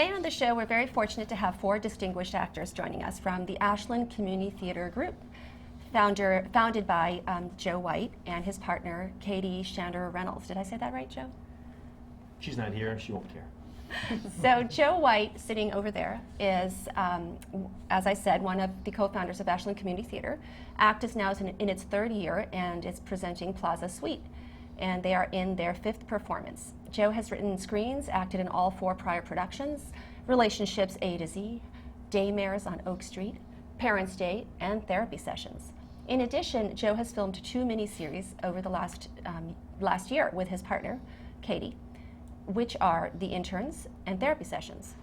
Today on the show, we're very fortunate to have 4 distinguished actors joining us from the Ashland Community Theater group, founded by Joe White and his partner, Katy Shander-Reynolds. Did I say that right, Joe? She's not here, she won't care. So Joe White, sitting over there, is, as I said, one of the co-founders of Ashland Community Theater. ACT is now in its 3rd year, and it's presenting Plaza Suite, and they are in their 5th performance. Joe has written screens, acted in all 4 prior productions: Relationships A to Z, Daymares on Oak Street, Parents' Day, and Therapy Sessions. In addition, Joe has filmed 2 miniseries over the last year with his partner, Katy, which are The Interns and Therapy Sessions,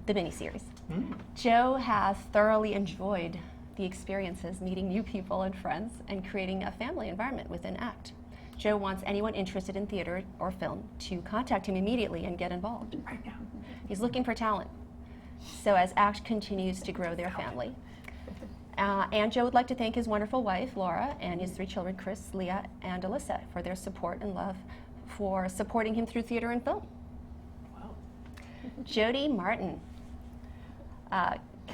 the miniseries. Joe has thoroughly enjoyed the experiences, meeting new people and friends, and creating a family environment within ACT. Joe wants anyone interested in theater or film to contact him immediately and get involved right now. He's looking for talent. So as ACT continues to grow their family. And Joe would like to thank his wonderful wife, Laura, and his 3 children, Chris, Leah, and Alyssa, for their support and love for supporting him through theater and film. Wow. Jodi Martin,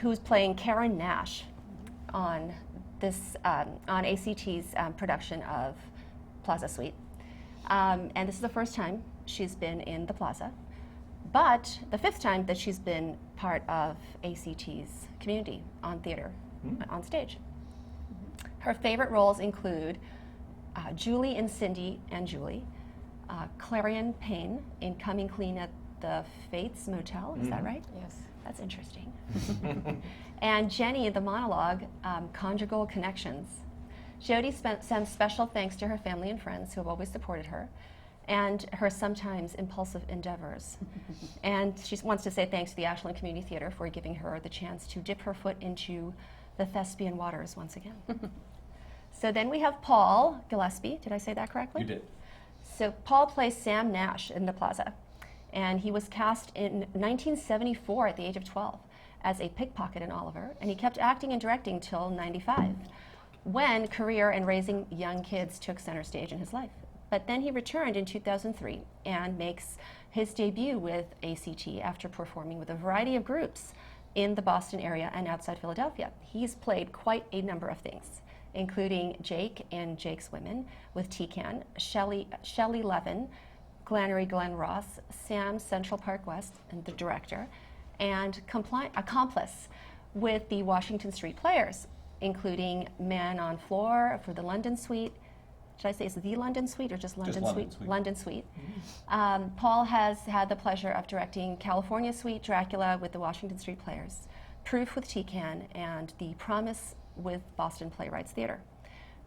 who's playing Karen Nash on this on ACT's production of Plaza Suite. And this is the first time she's been in the Plaza, but the 5th time that she's been part of ACT's community on theater, on stage. Her favorite roles include Julie in Cindy and Julie, Clarion Payne in Coming Clean at the Fates Motel, is that right? Yes. That's interesting. And Jenny in the monologue, Conjugal Connections. Jodi sends special thanks to her family and friends who have always supported her, and her sometimes impulsive endeavors. And she wants to say thanks to the Ashland Community Theater for giving her the chance to dip her foot into the thespian waters once again. So then we have Paul Gillespie. Did I say that correctly? You did. So Paul plays Sam Nash in the Plaza, and he was cast in 1974 at the age of 12 as a pickpocket in Oliver, and he kept acting and directing till 95, when career and raising young kids took center stage in his life. But then he returned in 2003 and makes his debut with ACT after performing with a variety of groups in the Boston area and outside Philadelphia. He's played quite a number of things, including Jake in Jake's Women with T-Can, Shelley Levin, Glannery Glenn Ross, Sam Central Park West, and the director, and accomplice with the Washington Street Players, including Man on Floor for the London Suite. Should I say it's the London Suite or just London Suite? London Suite. Paul has had the pleasure of directing California Suite, Dracula with the Washington Street Players, Proof with T-Can, and The Promise with Boston Playwrights Theater.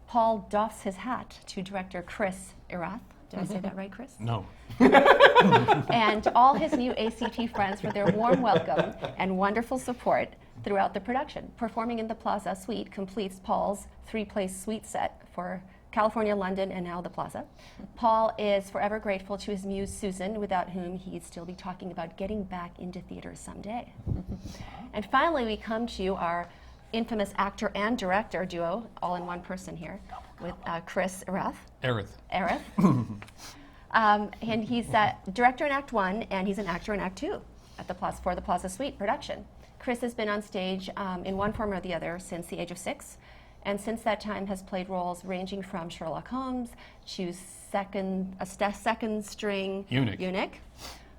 Paul doffs his hat to director Chris Erath. Did I say that right, Chris? No. And all his new ACT friends for their warm welcome and wonderful support throughout the production. Performing in the Plaza Suite completes Paul's 3-place suite set for California, London, and now the Plaza. Paul is forever grateful to his muse, Susan, without whom he'd still be talking about getting back into theater someday. And finally, we come to our infamous actor and director duo, all in one person here, with Chris Erath. Erath. And he's director in Act 1, and he's an actor in Act 2 at the Plaza, for the Plaza Suite production. Chris has been on stage in one form or the other since the age of 6, and since that time has played roles ranging from Sherlock Holmes to second string eunuch.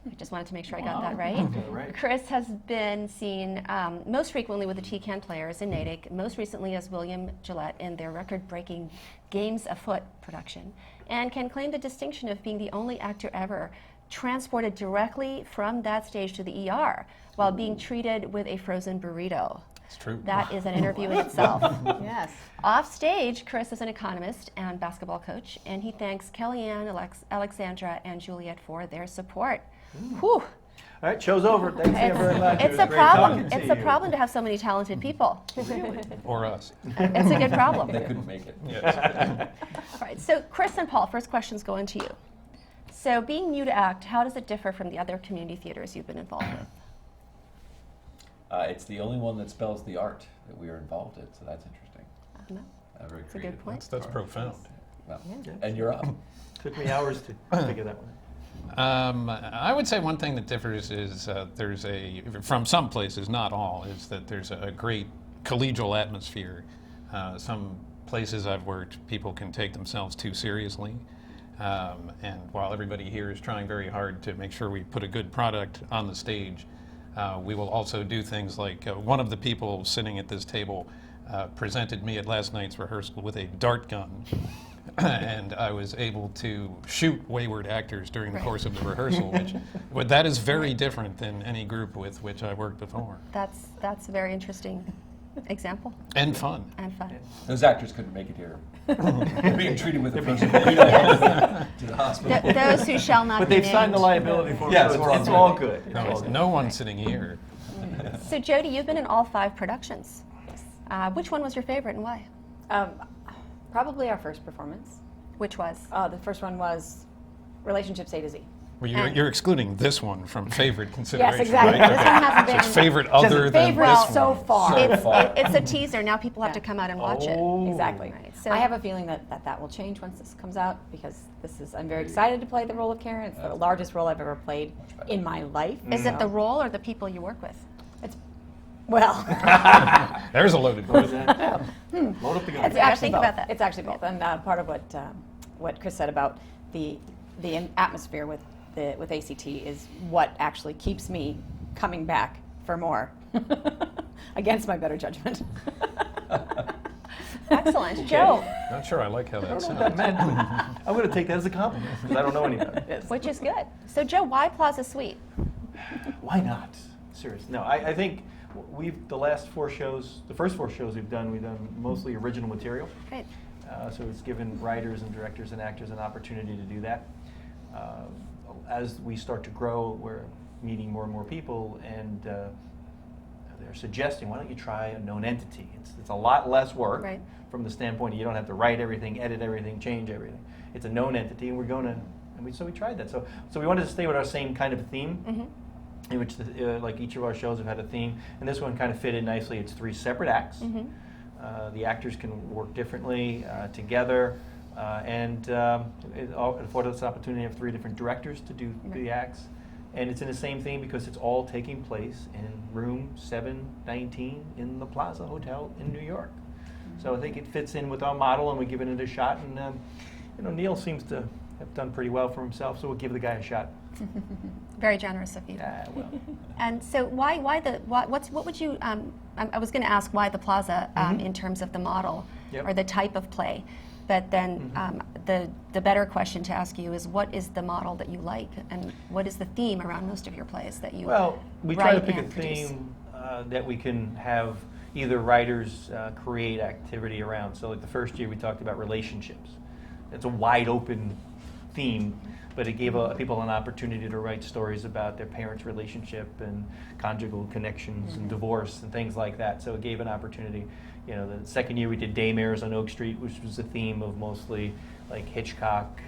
I just wanted to make sure I got that right. Right. Chris has been seen most frequently with the T-Can Players in Natick, most recently as William Gillette in their record-breaking Games Afoot production, and can claim the distinction of being the only actor ever transported directly from that stage to the ER while being treated with a frozen burrito. It's true. That is an interview in itself. Yes. Off stage, Chris is an economist and basketball coach, and he thanks Kellyanne, Alexandra, and Juliet for their support. Whew. All right, show's over. Thanks very much. It's a problem. It's a problem to have so many talented people. Or us. It's a good problem. They couldn't make it. Yes. All right, so Chris and Paul, first question's going to you. So being new to ACT, how does it differ from the other community theaters you've been involved with? It's the only one that spells the art that we are involved in, so that's interesting. No. Very That's a good creative. point. That's profound. Well, Yeah. and you're up. Took me hours to figure that one out. I would say one thing that differs is from some places, not all, is that there's a great collegial atmosphere. Some places I've worked, people can take themselves too seriously. And while everybody here is trying very hard to make sure we put a good product on the stage, we will also do things like one of the people sitting at this table presented me at last night's rehearsal with a dart gun. And I was able to shoot wayward actors during the course of the rehearsal, which that is very different than any group with which I worked before. That's a very interesting example. And fun. And fun. Those actors couldn't make it here. They're being treated with a person to the hospital. Those who shall not But be they've signed the named. liability form, Yes, so we're all it's good. all good. It's No, all there's good. no one sitting here. So Jodi, you've been in all 5 productions. Which one was your favorite and why? Probably our first performance. Which was? The first one was Relationships A to Z. Well, you're excluding this one from favorite consideration, exactly. right? This one hasn't So it's been favorite other than favorite this so one. far. It's a teaser. Now people have to come out and watch it. Oh. Exactly. Right, so- I have a feeling that will change once this comes out because I'm very excited to play the role of Karen. It's the largest role I've ever played in my life. Is it the role or the people you work with? Well, There's a loaded What is question. that? Load up the gun. it's actually think both. about that. It's actually both. And part of what Chris said about the atmosphere with ACT is what actually keeps me coming back for more, against my better judgment. Excellent. Joe, Not sure I like how that I don't know sounds. what that meant. I'm going to take that as a compliment because I don't know any better. which is good. So Joe, why Plaza Suite? Why not? Seriously. No, I think the last 4 shows, the first 4 shows we've done mostly original material. Great. So it's given writers and directors and actors an opportunity to do that. As we start to grow, we're meeting more and more people, and they're suggesting, why don't you try a known entity? It's a lot less work Right. from the standpoint you don't have to write everything, edit everything, change everything. It's a known entity, and we're going to, so we tried that. So we wanted to stay with our same kind of theme. Mm-hmm. In which, like each of our shows have had a theme, and this one kind of fit in nicely. It's 3 separate acts. Mm-hmm. The actors can work differently together, and it afforded us an opportunity to have 3 different directors to do the acts. And it's in the same theme because it's all taking place in room 719 in the Plaza Hotel in New York. So I think it fits in with our model, and we're giving it a shot. And Neil seems to have done pretty well for himself, so we'll give the guy a shot. Very generous of you. Well. And so what would you, I was going to ask why the Plaza in terms of the model Yep. or the type of play, but then the better question to ask you is what is the model that you like and what is the theme around most of your plays that you Well, we try to write pick a and produce? theme that we can have either writers create activity around. So like the first year we talked about relationships. It's a wide open theme, but it gave people an opportunity to write stories about their parents' relationship and conjugal connections and divorce and things like that. So it gave an opportunity. The second year we did Daymares on Oak Street, which was a theme of mostly like Hitchcock,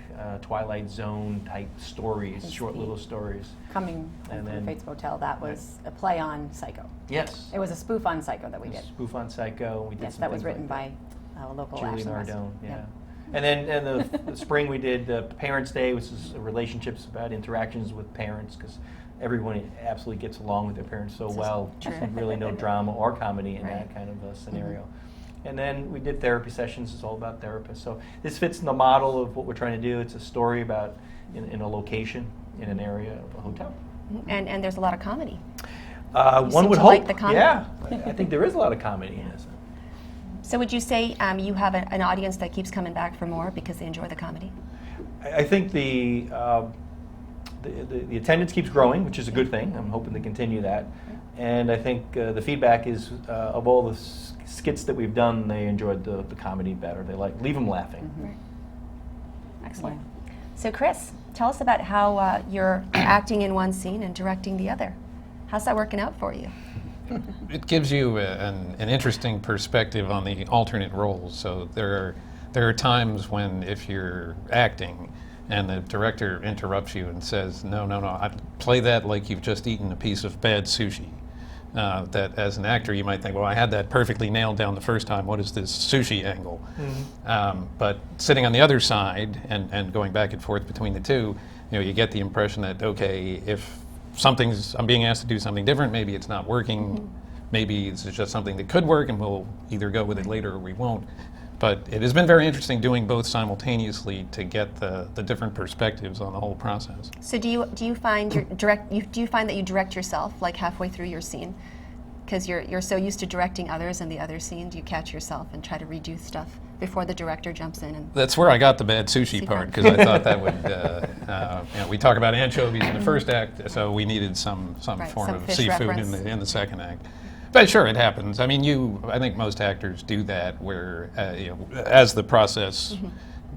Twilight Zone type stories, short little stories. Coming And from then- Fates Motel, that was a play on Psycho. Yes. It was a spoof on Psycho that we did. Spoof on Psycho. We did Yes, some that was things written like by a local Julie Ashland Nardone, resident. yeah. And then in the spring we did Parents' Day, which is relationships about interactions with parents, because everyone absolutely gets along with their parents so well. true. There's really no drama or comedy in Right. that kind of a scenario. And then we did therapy sessions. It's all about therapists. So this fits in the model of what we're trying to do. It's a story about in a location, in an area of a hotel. and there's a lot of comedy. One seem would to hope. like the comedy. Yeah, I think there is a lot of comedy in this. So would you say you have an audience that keeps coming back for more because they enjoy the comedy? I think the attendance keeps growing, which is a good thing. I'm hoping to continue that. And I think the feedback is of all the skits that we've done, they enjoyed the comedy better. They leave them laughing. Right. Excellent. So Chris, tell us about how you're acting in one scene and directing the other. How's that working out for you? It gives you an interesting perspective on the alternate roles. So there are times when if you're acting and the director interrupts you and says, no, I play that like you've just eaten a piece of bad sushi. That as an actor you might think, well, I had that perfectly nailed down the first time. What is this sushi angle? But sitting on the other side and going back and forth between the two, you get the impression that, okay, if I'm being asked to do something different, maybe it's not working, maybe it's just something that could work and we'll either go with it later or we won't. But it has been very interesting doing both simultaneously to get the different perspectives on the whole process. So do you find do you find that you direct yourself like halfway through your scene? Because you're so used to directing others in the other scene, do you catch yourself and try to redo stuff before the director jumps in? And That's where I got the bad sushi part, because I thought that would, we talk about anchovies in the first act, so we needed some Right, form some of fish seafood reference. in the second act. But sure, it happens. I mean, I think most actors do that, where as the process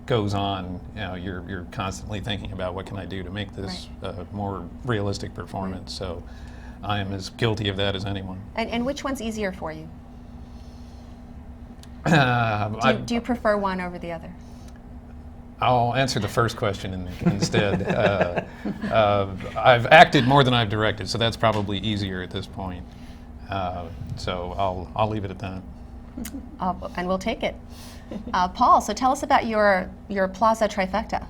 goes on, you're constantly thinking about what can I do to make this a more realistic performance. So I am as guilty of that as anyone. And which one's easier for you? Do you prefer one over the other? I'll answer the first question instead. I've acted more than I've directed, so that's probably easier at this point. So I'll leave it at that. And we'll take it. Paul, so tell us about your Plaza trifecta.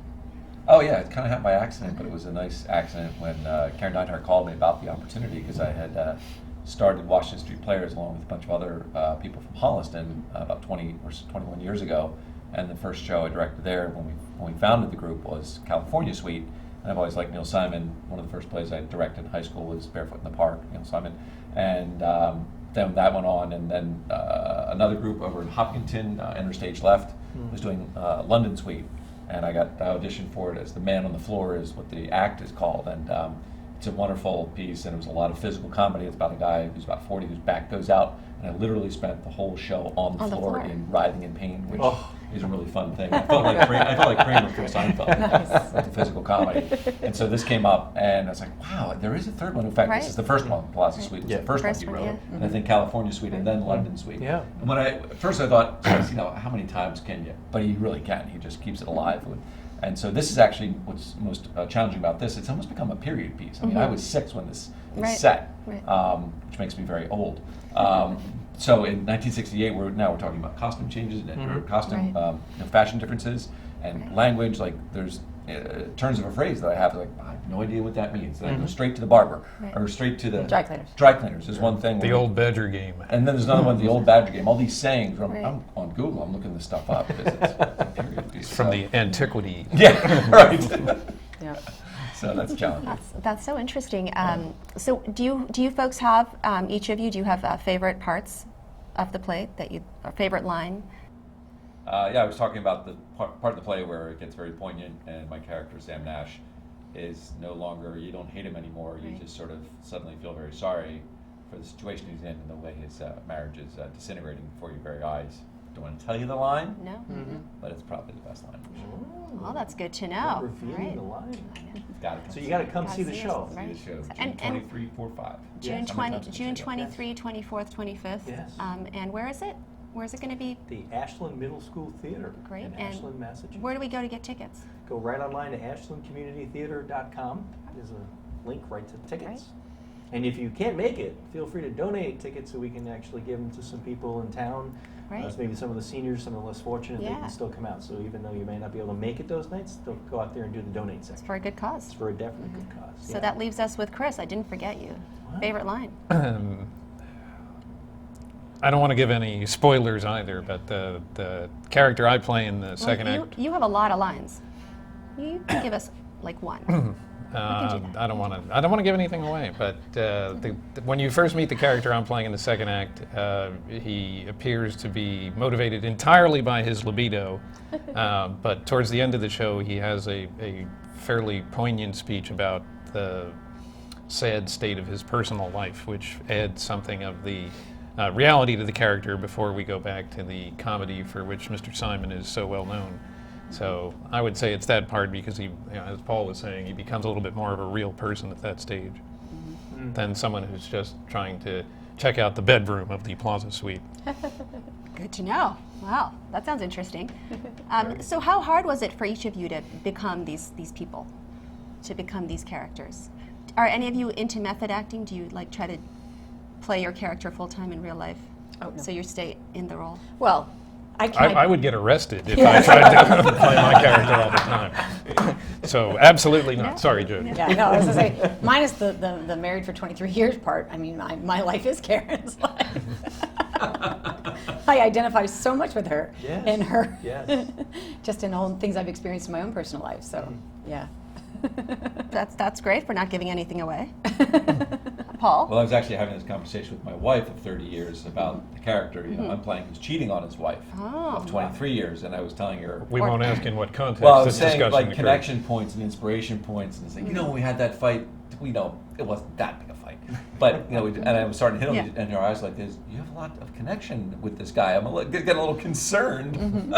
Oh yeah, it kind of happened by accident, but it was a nice accident when Karen Deinhardt called me about the opportunity, because I had started Washington Street Players along with a bunch of other people from Holliston about 20 or 21 years ago, and the first show I directed there when we founded the group was California Suite. And I've always liked Neil Simon. One of the first plays I directed in high school was Barefoot in the Park, Neil Simon, and then that went on, and then another group over in Hopkinton, Interstage Left, was doing London Suite. And I got auditioned for it as the man on the floor is what the act is called, and it's a wonderful piece, and it was a lot of physical comedy. It's about a guy who's about 40 whose back goes out, and I literally spent the whole show on the floor in writhing in pain, which is a really fun thing. I felt like Kramer from Seinfeld with the physical comedy. And so this came up, and I was like, wow, there is a third one. In fact, this is the first one. Plaza Suite was the first one you wrote, and I think California Suite, and then London Suite. Yeah. And at first I thought, how many times can you? But he really can. He just keeps it alive. And so this is actually what's most challenging about this. It's almost become a period piece. I mean, I was 6 when this was set, which makes me very old. So in 1968, we're talking about costume changes and costume fashion differences and language. Like there's turns of a phrase that I have, like I have no idea what that means. Then I go straight to the barber or straight to the Dry cleaners. Dry cleaners is one thing. The old Badger game. And then there's another one, the old Badger game. All these sayings. I'm on Google. I'm looking this stuff up because it's a period piece. From the antiquity. Yeah, right. Yeah. So that's challenging. That's so interesting. So do you folks have, each of you, do you have favorite parts of the play, or favorite line? I was talking about the part of the play where it gets very poignant, and my character, Sam Nash, is no longer, you don't hate him anymore, you just sort of suddenly feel very sorry for the situation he's in and the way his marriage is disintegrating before your very eyes. Don't want to tell you the line, No? but it's probably the best line. Well, that's good to know. Not revealing the line. So you got to come see the show. Right. See the show, June And- 23, 4, 5. June Yes. 20, How many times June did you say that? 23, 24th, 25th. Yes. And where is it? Where is it going to be? The Ashland Middle School Theater Great. in And Ashland, Massachusetts. where do we go to get tickets? Go right online to ashlandcommunitytheater.com. There's a link right to the tickets. Right. And if you can't make it, feel free to donate tickets so we can actually give them to some people in town. Right. Maybe some of the seniors, some of the less fortunate, they Yeah. can still come out. So even though you may not be able to make it those nights, they'll go out there and do the donate It's section. for a good cause. It's for a definite good cause. So yeah. that leaves us with Chris. I didn't forget you. Wow. Favorite line? I don't want to give any spoilers either, but the character I play in the second act. You have a lot of lines. You can give us like one. can do that. I don't want to give anything away, but when you first meet the character I'm playing in the second act, he appears to be motivated entirely by his libido, but towards the end of the show, he has a fairly poignant speech about the sad state of his personal life, which adds something of the reality to the character before we go back to the comedy for which Mr. Simon is so well known. So I would say it's that part because he, as Paul was saying, he becomes a little bit more of a real person at that stage than someone who's just trying to check out the bedroom of the Plaza Suite. Good to know. Wow, that sounds interesting. So how hard was it for each of you to become these people, to become these characters? Are any of you into method acting? Do you like try to play your character full time in real life? Oh, no. So you stay in the role? Well, I would get arrested if I tried to play my character all the time. So absolutely not. Sorry, Jodi. Yeah, no, I was going to say, minus the married for 23 years part, I mean, my life is Karen's life. I identify so much with her Yes, in her, yes. just in all things I've experienced in my own personal life, so, yeah. That's great for not giving anything away. Paul? Well, I was actually having this conversation with my wife of 30 years about the character. You know, I'm playing who's cheating on his wife of 23 years, and I was telling her. We won't ask in what context Well, I was this saying discussion like occurred. connection points and inspiration points, and saying, you know, when we had that fight, we know it wasn't that big a fight, but you know, and I was starting to hit on in her eyes like this. You have a lot of connection with this guy. I'm getting a little concerned.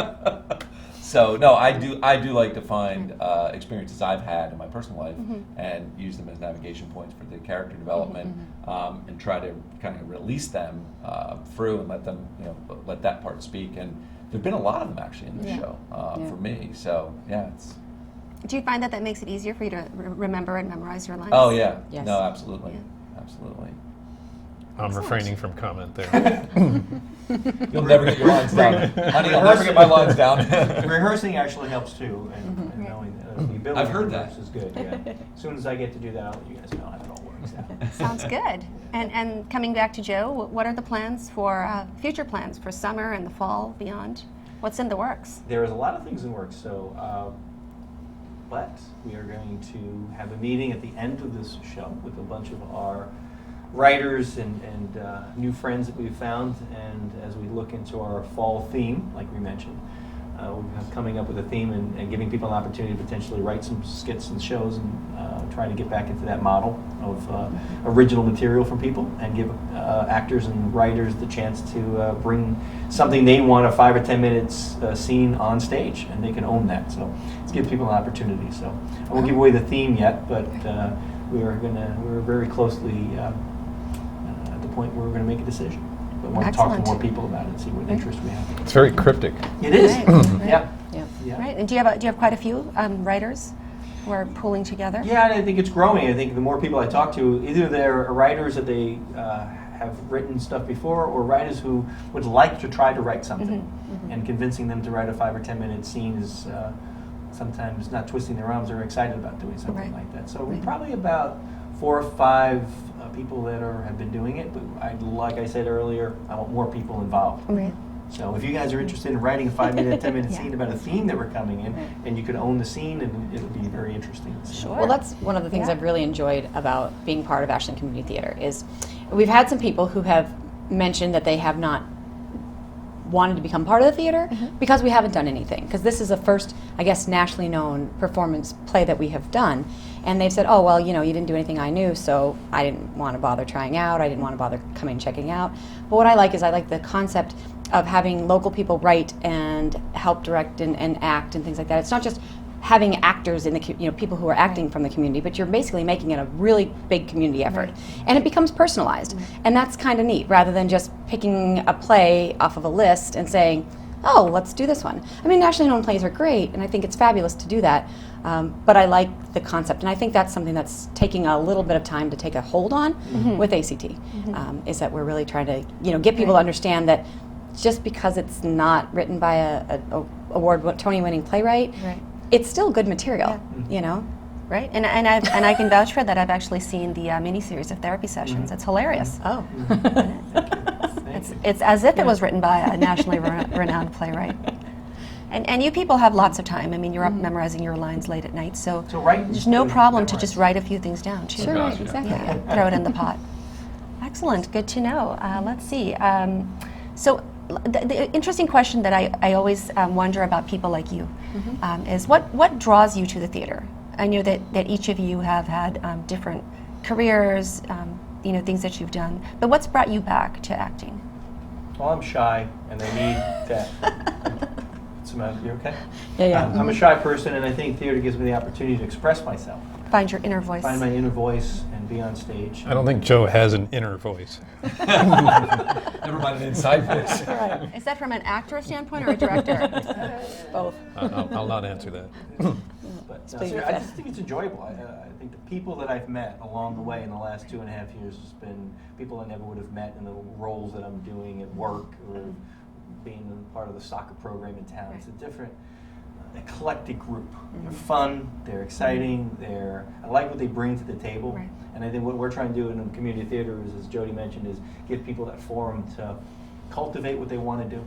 So no, I do like to find experiences I've had in my personal life and use them as navigation points for the character development, and try to kind of release them through and let them, you know, let that part speak. And there've been a lot of them actually in the show for me. So yeah, it's. Do you find that makes it easier for you to remember and memorize your lines? Oh yeah, Yes. no, absolutely, Yeah. absolutely. I'm refraining from comment there. You'll never get your lines down, honey. I'll never get my lines down. Rehearsing actually helps too, and knowing the ability I've heard to that. rehearse is good. Yeah. As soon as I get to do that, I'll let you guys know how it all works out. Sounds good. And coming back to Joe, what are the plans for, future plans for summer and the fall beyond? What's in the works? There is a lot of things in works, so, but we are going to have a meeting at the end of this show with a bunch of our writers and new friends that we've found, and as we look into our fall theme, like we mentioned, we're coming up with a theme and giving people an opportunity to potentially write some skits and shows and trying to get back into that model of original material from people and give actors and writers the chance to bring something they want, a 5 or 10 minutes scene on stage, and they can own that. So it gives people an opportunity. So I won't give away the theme yet, but we're very closely at the point where we're going to make a decision. But I want to talk to Excellent. more people about it and see what interest we have. It's very cryptic. It is. Right. Yeah. Yeah. Yeah. Right, and do you have quite a few writers who are pooling together? Yeah, and I think it's growing. I think the more people I talk to, either they're writers that they have written stuff before, or writers who would like to try to write something, and convincing them to write a 5 or 10 minute scene is sometimes not twisting their arms. They're excited about doing something Right. like that. So we're probably about 4 or 5 people that have been doing it. But like I said earlier, I want more people involved. Right. So if you guys are interested in writing a 5 minute, 10 minute Yeah. scene about a theme that we're coming in, and you could own the scene, and it'll be very interesting. Sure. Well, that's one of the things Yeah. I've really enjoyed about being part of Ashland Community Theater is we've had some people who have mentioned that they have not wanted to become part of the theater because we haven't done anything. Because this is the first, I guess, nationally known performance play that we have done. And they've said, oh, well, you know, you didn't do anything I knew, so I didn't want to bother trying out. I didn't want to bother coming and checking out. But what I like is I like the concept of having local people write and help direct and act and things like that. It's not just having actors in the, people who are acting from the community, but you're basically making it a really big community effort. And it becomes personalized. And that's kind of neat, rather than just picking a play off of a list and saying, oh, let's do this one. I mean, nationally known plays are great, and I think it's fabulous to do that. But I like the concept, and I think that's something that's taking a little bit of time to take a hold on with ACT, is that we're really trying to, get people to understand that just because it's not written by a Tony-winning playwright, it's still good material, Right, and I can vouch for that. I've actually seen the miniseries of therapy sessions. It's hilarious. Oh. It's as if it was written by a nationally renowned playwright. And you people have lots of time. I mean, you're up memorizing your lines late at night, so there's no problem to just write a few things down, too. Sure, right, exactly. Yeah, throw it in the pot. Excellent, good to know. Let's see. So the interesting question that I always wonder about people like you is what draws you to the theater? I know that each of you have had different careers, things that you've done, but what's brought you back to acting? Well, I'm shy, and I need that. You okay? Yeah. I'm a shy person, and I think theater gives me the opportunity to express myself, Find your inner voice. find my inner voice, and be on stage. I don't think Joe has an inner voice. Never mind an inside voice. Is that from an actor standpoint or a director? Both. I'll not answer that. But Speaking of I that. just think it's enjoyable. I think the people that I've met along the way in the last 2.5 years has been people I never would have met in the roles that I'm doing at work or being a part of the soccer program in town. It's a different eclectic group. They're fun, they're exciting, I like what they bring to the table. Right. And I think what we're trying to do in the community theater is, as Jodi mentioned, is give people that forum to cultivate what they want to do.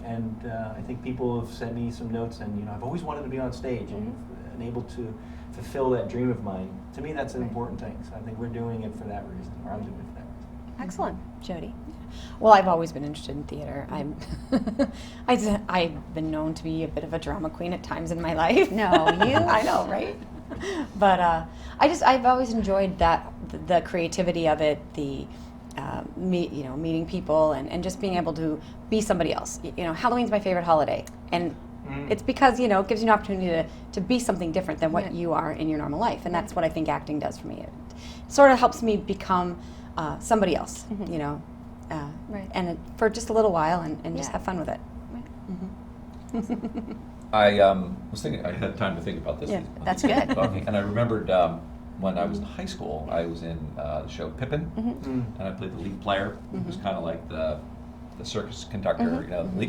And I think people have sent me some notes, and I've always wanted to be on stage and able to fulfill that dream of mine. To me, that's an important thing. So I think we're doing it for that reason, or I'm doing it for that reason. Excellent. Jodi? Well, I've always been interested in theater. I've been known to be a bit of a drama queen at times in my life. No, you. I know, right? But I've always enjoyed the creativity of it, the meeting people and just being able to be somebody else. Halloween's my favorite holiday, and it's because it gives you an opportunity to be something different than what you are in your normal life, and that's what I think acting does for me. It sort of helps me become somebody else, Right. and for just a little while, and just have fun with it. I was thinking, I had time to think about this. Yeah, while that's you were good. talking, and I remembered when I was in high school, I was in the show Pippin, and I played the lead player, who was kind of like the circus conductor,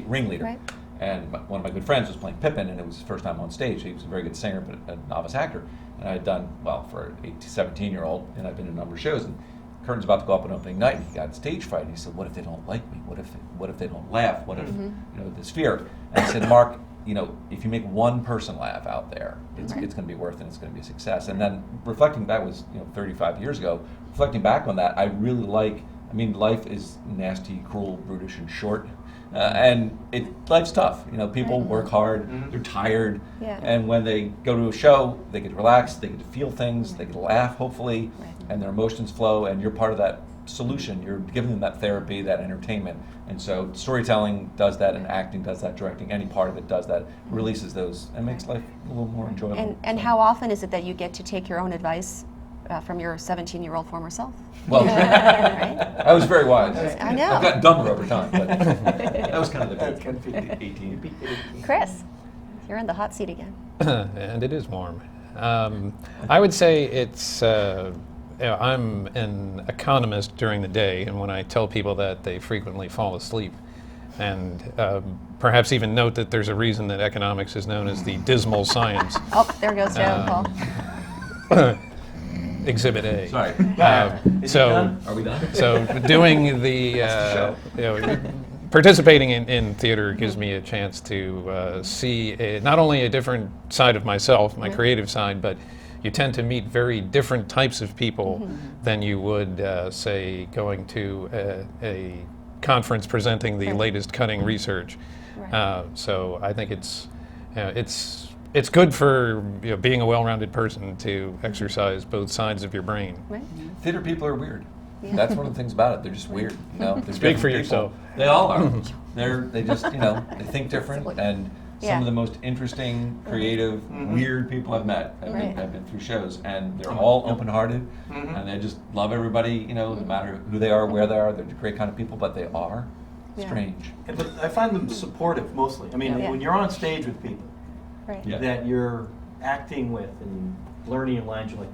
ringleader. Right. And one of my good friends was playing Pippin, and it was his first time on stage. He was a very good singer, but a novice actor. And I had done, for an 18, 17-year-old, and I'd been in a number of shows, and curtain's about to go up on opening night, and he got stage fright. And he said, "What if they don't like me? What if they don't laugh? What if this fear?" And I said, "Mark, if you make one person laugh out there, it's going to be worth it. And it's going to be a success." And then reflecting, that was 35 years ago. Reflecting back on that, I really life is nasty, cruel, brutish, and short. And life's tough. People work hard, they're tired, and when they go to a show, they get to relax, they get to feel things, they get to laugh, hopefully, and their emotions flow, and you're part of that solution. You're giving them that therapy, that entertainment. And so storytelling does that, and acting does that, directing, any part of it does that, releases those, and makes life a little more enjoyable. And how often is it that you get to take your own advice from your 17-year-old former self? Well, Right? I was very wise. I know. I've gotten dumber over time, but that was kind of the 18. Chris, you're in the hot seat again. And it is warm. I would say it's, I'm an economist during the day, and when I tell people that, they frequently fall asleep. And perhaps even note that there's a reason that economics is known as the dismal science. Oh, there goes Joe, Paul. Exhibit A. Sorry. Is it done? Are we done? So doing the, participating in theater gives me a chance to see not only a different side of myself, my creative side, but you tend to meet very different types of people than you would, say, going to a conference presenting the latest cutting research. Right. So I think it's good for being a well-rounded person to exercise both sides of your brain. Right? Theater people are weird. That's one of the things about it. They're just weird. They're Speak for different yourself. people. They all are. They just they think different, and some of the most interesting, creative, weird people I've met have been through shows, and they're all open-hearted, and they just love everybody. No matter who they are, where they are, they're the great kind of people, but they are strange. But I find them supportive mostly. I mean, when you're on stage with people Right. Yeah. that you're acting with and learning your lines, you're like,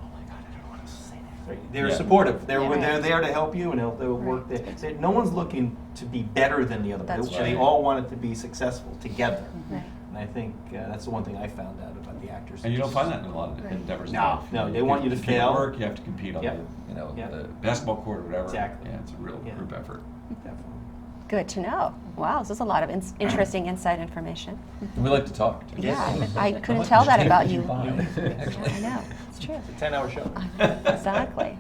oh my God, I don't know what else to say next. Right? They're supportive. They're there to help you, and they'll work there. No one's looking to be better than the other. That's They true. all want it to be successful together. Right. And I think that's the one thing I found out about the actors. And you don't find that in a lot of endeavors. in No, life. no, they want you to If fail. work, you have to compete on Yep. the basketball court or whatever. Exactly. Yeah, it's a real group effort. Definitely. Good to know. Wow, this is a lot of interesting inside information. And we like to talk. Too. Yeah, I couldn't tell that about you. Actually. I know, it's true. It's a 10-hour show. Exactly.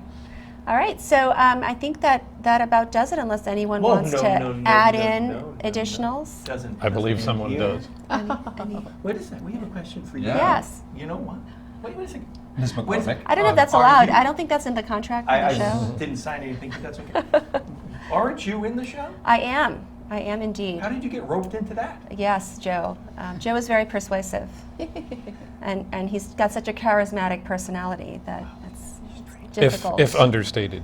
All right, so I think that about does it, unless anyone wants to add in additionals. Doesn't. I believe doesn't someone here. does. Any- Wait a second. We have a question for you. Yeah. Yes. You know what? Wait a second. Ms. Wait a McCormack. second. I don't know if that's Are allowed. you- I don't think that's in the contract for the I show. didn't sign anything, but that's okay. Aren't you in the show? I am indeed. How did you get roped into that? Yes, Joe. Joe is very persuasive, and he's got such a charismatic personality that it's difficult. If understated.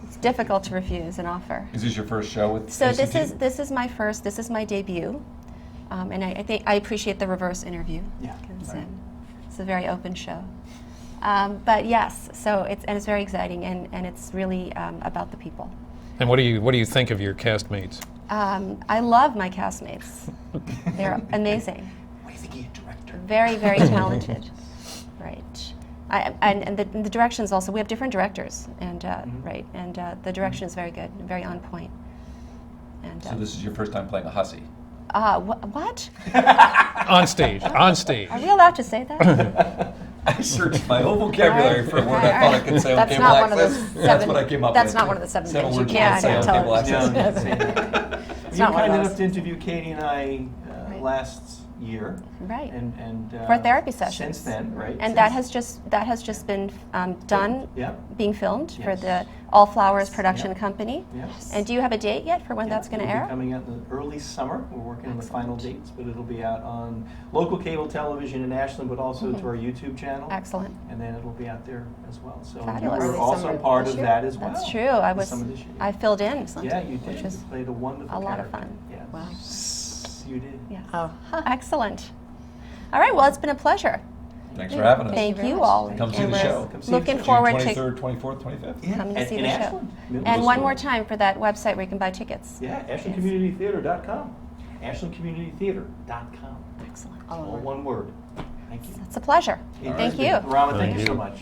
It's difficult to refuse an offer. Is this your first show with So ACT? this is my debut, and I think I appreciate the reverse interview. Yeah. 'Cause, it's a very open show. But yes, so it's very exciting, and it's really about the people. And what do you think of your castmates? I love my castmates. They're amazing. Wait director. Very, very talented. Right. And the directions also, we have different directors, and right, and the direction is very good, very on point. And So this is your first time playing a hussy? what? On stage, on stage. Are we allowed to say that? I searched my whole vocabulary for a word I thought I could say on That's cable not one of access. the That's seven- what I came up that's with. not one of the seven things you words can't say on tell cable us. access. No, you can't say that. It's You not one of kind enough those. to interview Katy and I Right. last year. Right. And For therapy sessions. Since then, right? And Since- that has just been done, Yeah. being filmed for Yes. the All Flowers production Yep. company. Yes. And do you have a date yet for when Yeah, that's going to it'll be air? coming out in the early summer. We're working on the final Excellent. dates, but it'll be out on local cable television in Ashland, but also to our YouTube channel. Excellent. And then it'll be out there as well. So Fabulous. you Early were also summer part this of year? that as well. That's true. I This was. summer this year. I filled in something. Yeah, you did. Which was You played a wonderful a lot of character. fun. Yes. Wow. You did. Yes. Oh. Excellent. All right. Well, it's been a pleasure. Thanks for having us. Thank very you much. all. Come see And the we're show. Come see the Looking show. forward June to 23rd, 24th, 25th? Yeah, coming to see in the show. Ashland. Middle And one school. more time for that website where you can buy tickets. Yeah, AshlandCommunityTheater.com. AshlandCommunityTheater.com. Excellent. All one word. Thank you. It's a pleasure. It Thank has you. been. Rama, thank Thank you so you. much.